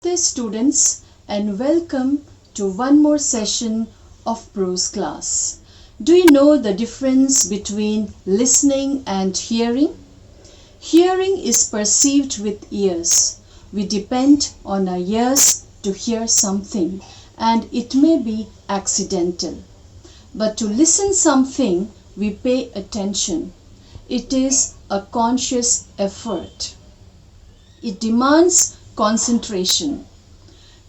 Dear students, and welcome to one more session of prose class. Do you know the difference between listening and hearing? Hearing is perceived with ears. We depend on our ears to hear something, and it may be accidental. But to listen something, we pay attention. It is a conscious effort. It demands concentration.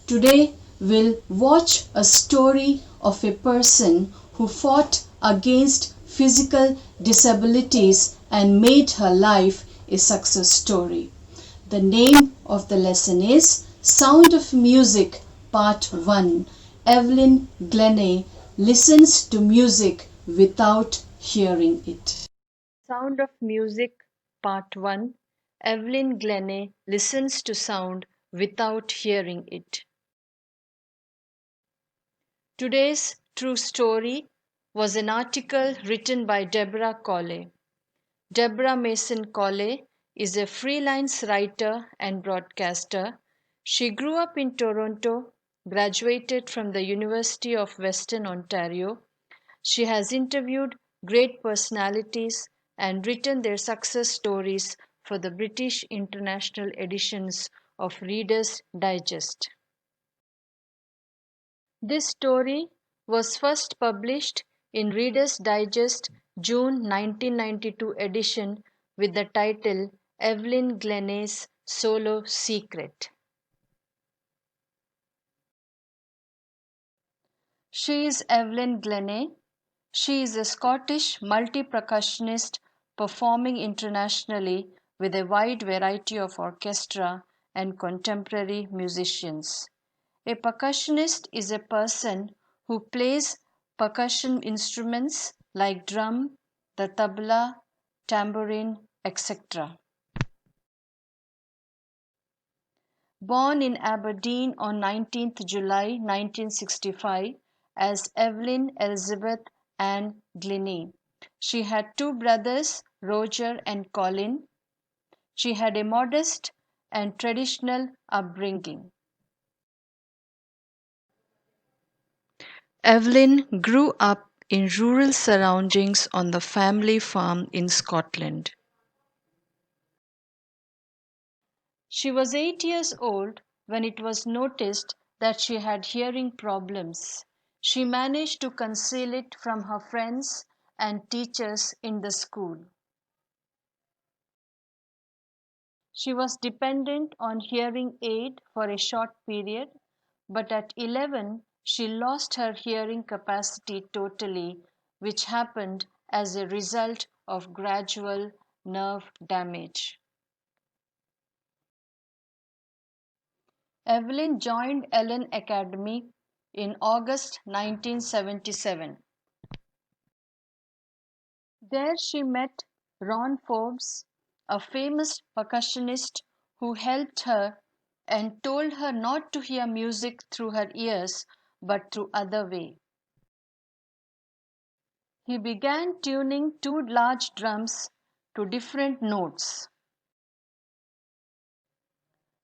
Today we'll watch a story of a person who fought against physical disabilities and made her life a success story. The name of the lesson is Sound of Music Part 1. Evelyn Glennie listens to music without hearing it. Sound of Music Part 1. Evelyn Glennie listens to sound without hearing it. Today's true story was an article written by Deborah Colley. Deborah Mason Colley is a freelance writer and broadcaster. She grew up in Toronto, graduated from the University of Western Ontario. She has interviewed great personalities and written their success stories for the British international editions of Reader's Digest. This story was first published in Reader's Digest June 1992 edition with the title Evelyn Glennie's Solo Secret. She is Evelyn Glennie. She is a Scottish multi-percussionist performing internationally with a wide variety of orchestra and contemporary musicians. A percussionist is a person who plays percussion instruments like drum, the tabla, tambourine, etc. Born in Aberdeen on 19th July 1965 as Evelyn Elizabeth Ann Glennie. She had two brothers, Roger and Colin. She had a modest and traditional upbringing. Evelyn grew up in rural surroundings on the family farm in Scotland. She was 8 years old when it was noticed that she had hearing problems. She managed to conceal it from her friends and teachers in the school. She was dependent on hearing aid for a short period, but at 11 she lost her hearing capacity totally, which happened as a result of gradual nerve damage. Evelyn joined Ellen Academy in August 1977. There she met Ron Forbes, a famous percussionist who helped her and told her not to hear music through her ears but through other way. He began tuning two large drums to different notes.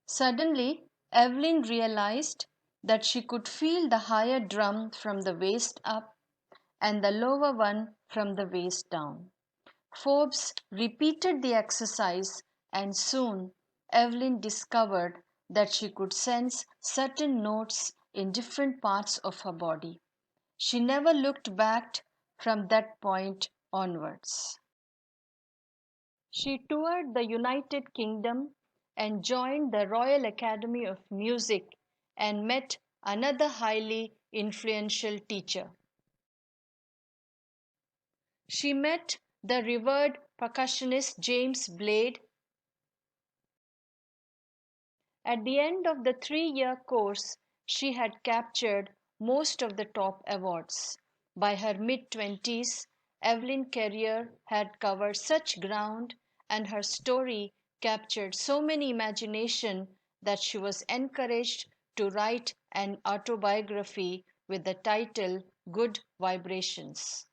Suddenly, Evelyn realized that she could feel the higher drum from the waist up and the lower one from the waist down. Forbes repeated the exercise, and soon Evelyn discovered that she could sense certain notes in different parts of her body. She never looked back from that point onwards. She toured the United Kingdom and joined the Royal Academy of Music and met another highly influential teacher. She met the revered percussionist James Blade. At the end of the 3-year course, she had captured most of the top awards. By her mid-20s, Evelyn's career had covered such ground and her story captured so many imagination that she was encouraged to write an autobiography with the title Good Vibrations.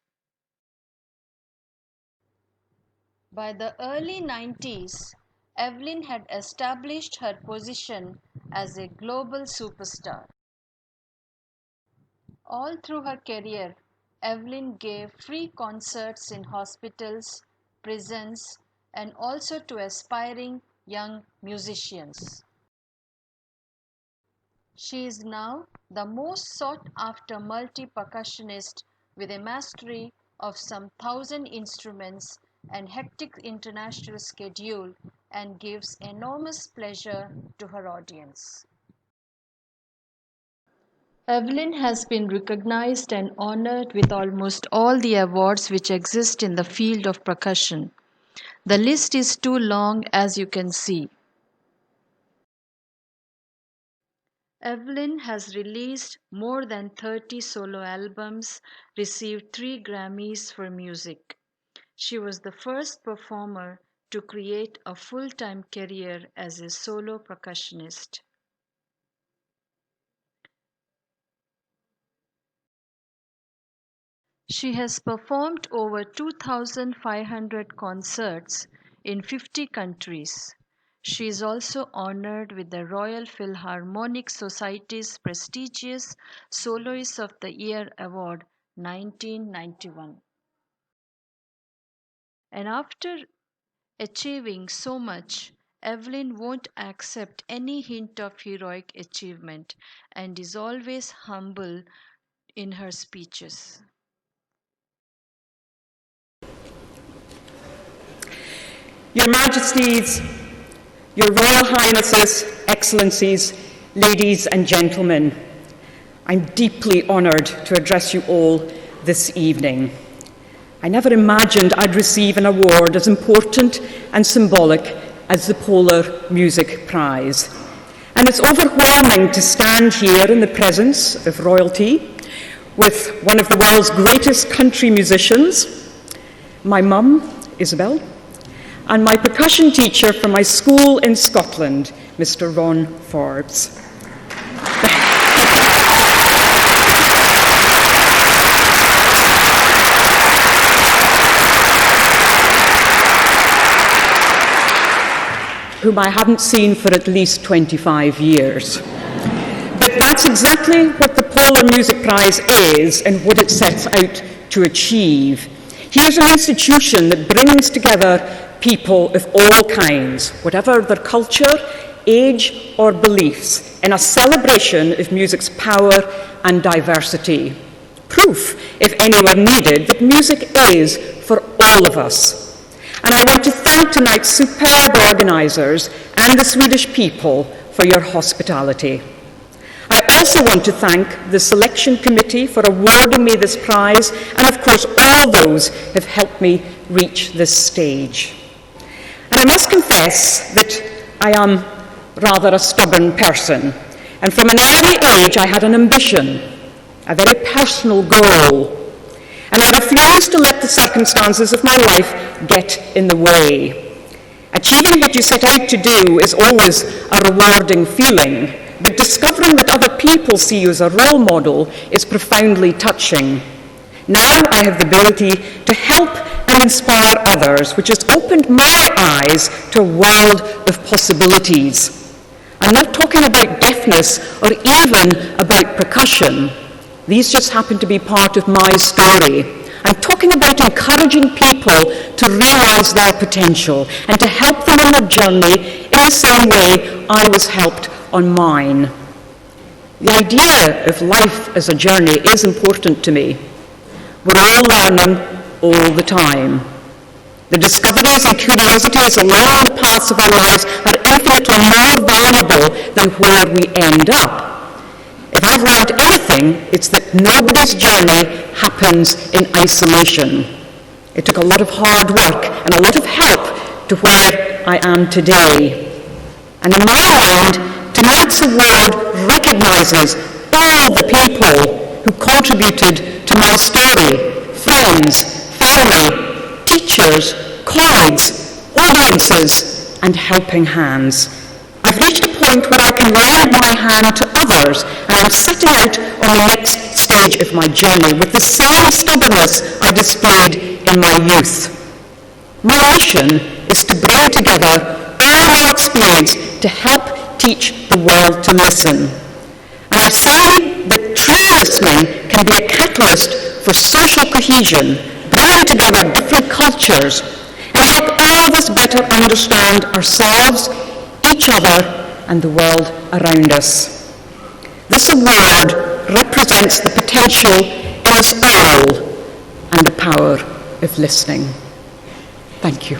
By the early 90s, Evelyn had established her position as a global superstar. All through her career, Evelyn gave free concerts in hospitals, prisons, and also to aspiring young musicians. She is now the most sought after multi-percussionist with a mastery of some 1,000 instruments and hectic international schedule, and gives enormous pleasure to her audience. Evelyn has been recognized and honored with almost all the awards which exist in the field of percussion. The list is too long, as you can see. Evelyn has released more than 30 solo albums, received 3 Grammys for music. She was the first performer to create a full-time career as a solo percussionist. She has performed over 2,500 concerts in 50 countries. She is also honored with the Royal Philharmonic Society's prestigious Soloist of the Year Award 1991. And after achieving so much, Evelyn won't accept any hint of heroic achievement and is always humble in her speeches. Your Majesties, Your Royal Highnesses, Excellencies, ladies and gentlemen, I'm deeply honoured to address you all this evening. I never imagined I'd receive an award as important and symbolic as the Polar Music Prize. And it's overwhelming to stand here in the presence of royalty with one of the world's greatest country musicians, my mum, Isabel, and my percussion teacher from my school in Scotland, Mr. Ron Forbes. Whom I haven't seen for at least 25 years. But that's exactly what the Polar Music Prize is and what it sets out to achieve. Here's an institution that brings together people of all kinds, whatever their culture, age, or beliefs, in a celebration of music's power and diversity. Proof, if any were needed, that music is for all of us. And I want to thank tonight's superb organisers and the Swedish people for your hospitality. I also want to thank the selection committee for awarding me this prize, and of course all those who have helped me reach this stage. And I must confess that I am rather a stubborn person, and from an early age I had an ambition, a very personal goal, and I refused to let the circumstances of my life get in the way. Achieving what you set out to do is always a rewarding feeling, but discovering that other people see you as a role model is profoundly touching. Now I have the ability to help and inspire others, which has opened my eyes to a world of possibilities. I'm not talking about deafness or even about percussion. These just happen to be part of my story. I'm talking about encouraging people to realise their potential and to help them on their journey in the same way I was helped on mine. The idea of life as a journey is important to me. We're all learning all the time. The discoveries and curiosities along the paths of our lives are infinitely more valuable than where we end up. If I've learned anything, it's that nobody's journey happens in isolation. It took a lot of hard work and a lot of help to where I am today. And in my mind, tonight's award recognises all the people who contributed to my story: friends, family, teachers, colleagues, audiences, and helping hands. I've reached a point where I can lend my hand to others, and I'm setting out on the next stage of my journey with the same stubbornness I displayed in my youth. My mission is to bring together all our experience to help teach the world to listen. And I say that true listening can be a catalyst for social cohesion, bringing together different cultures, and help all of us better understand ourselves, each other, and the world around us. This award represents the potential in us all and the power of listening. Thank you.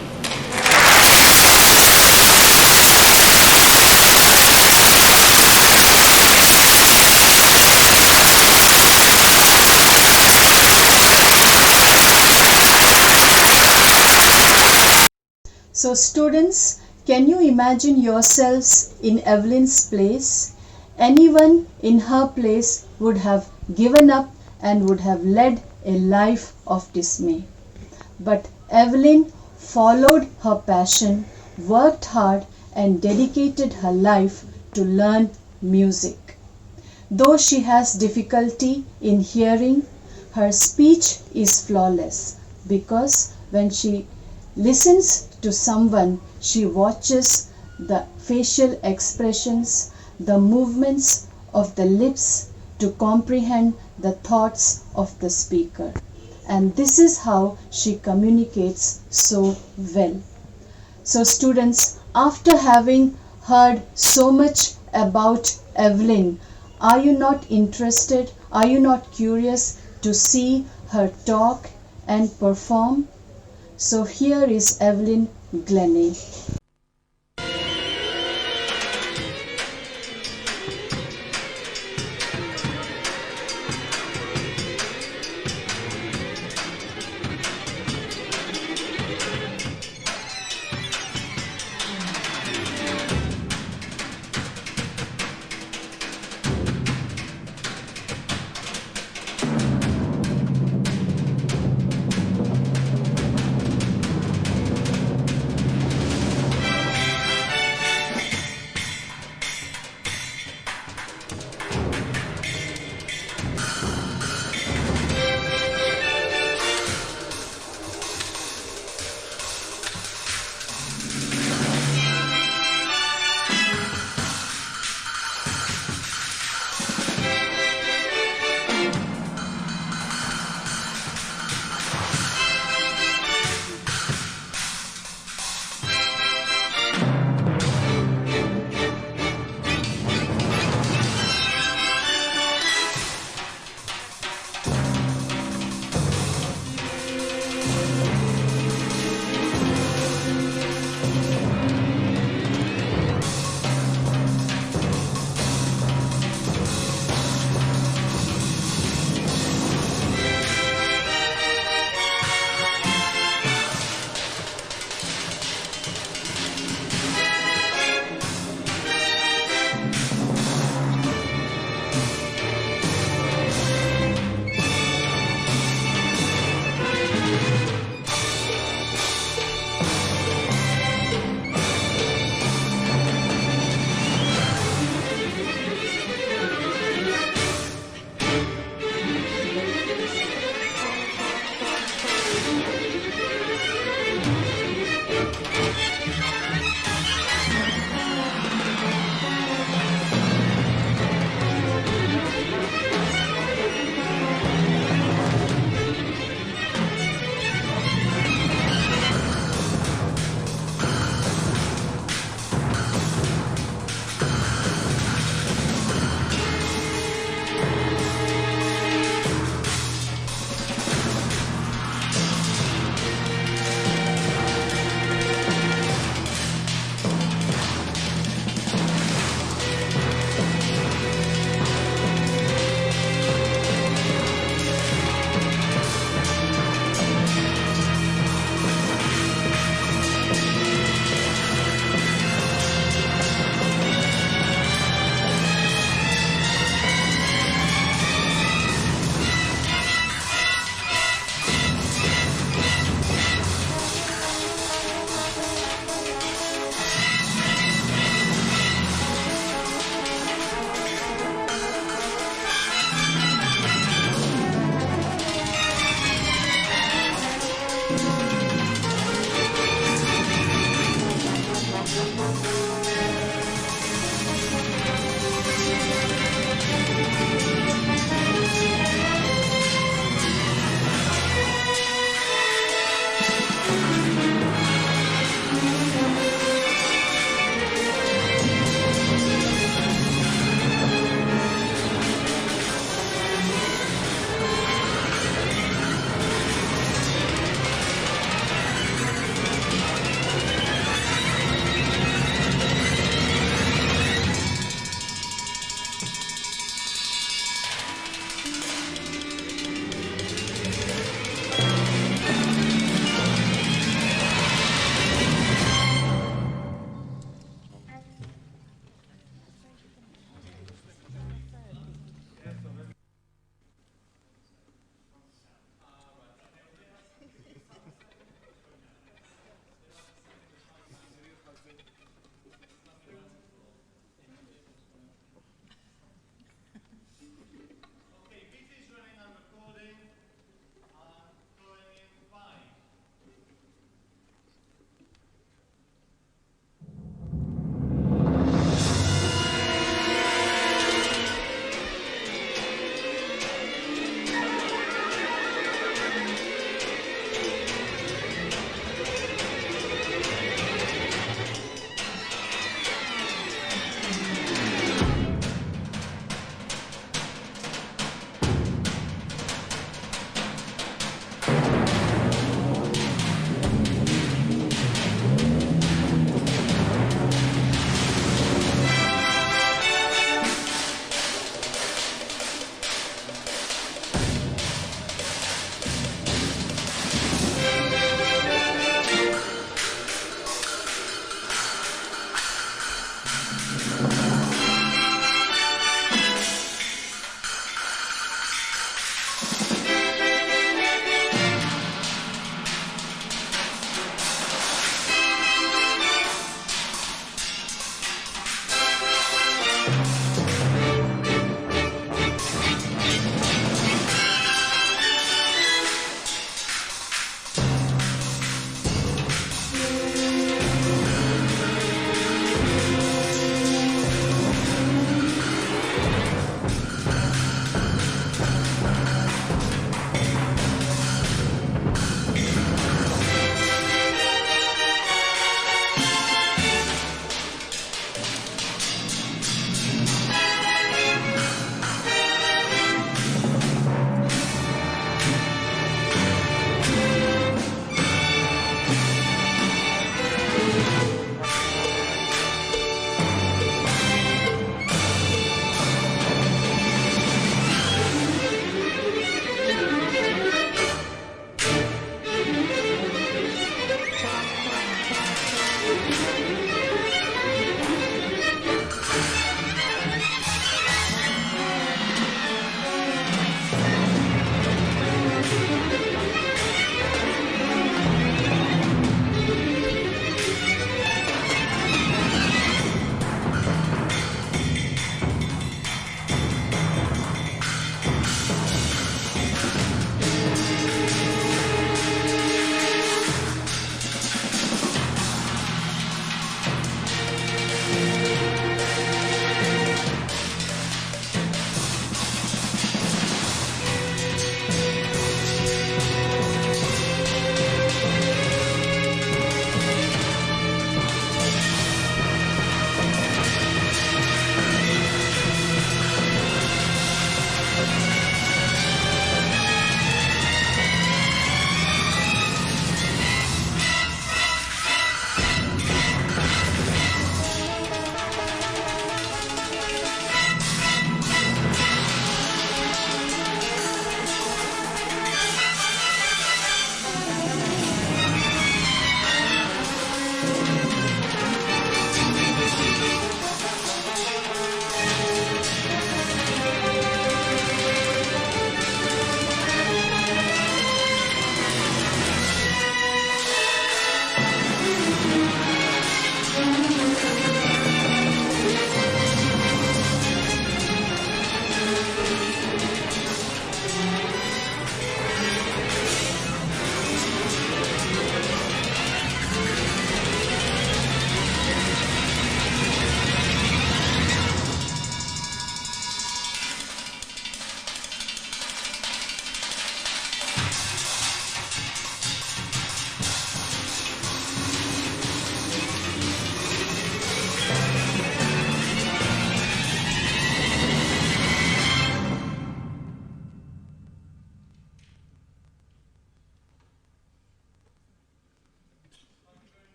So students, can you imagine yourselves in Evelyn's place? Anyone in her place would have given up and would have led a life of dismay. But Evelyn followed her passion, worked hard, and dedicated her life to learn music. Though she has difficulty in hearing, her speech is flawless because when she listens to someone, she watches the facial expressions, the movements of the lips to comprehend the thoughts of the speaker. And this is how she communicates so well. So students, after having heard so much about Evelyn, are you not interested? Are you not curious to see her talk and perform? So here is Evelyn Glennie.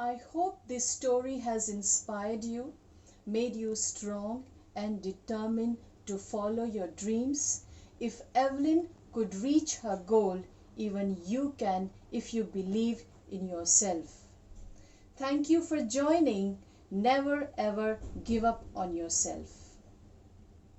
I hope this story has inspired you, made you strong and determined to follow your dreams. If Evelyn could reach her goal, even you can if you believe in yourself. Thank you for joining. Never ever give up on yourself.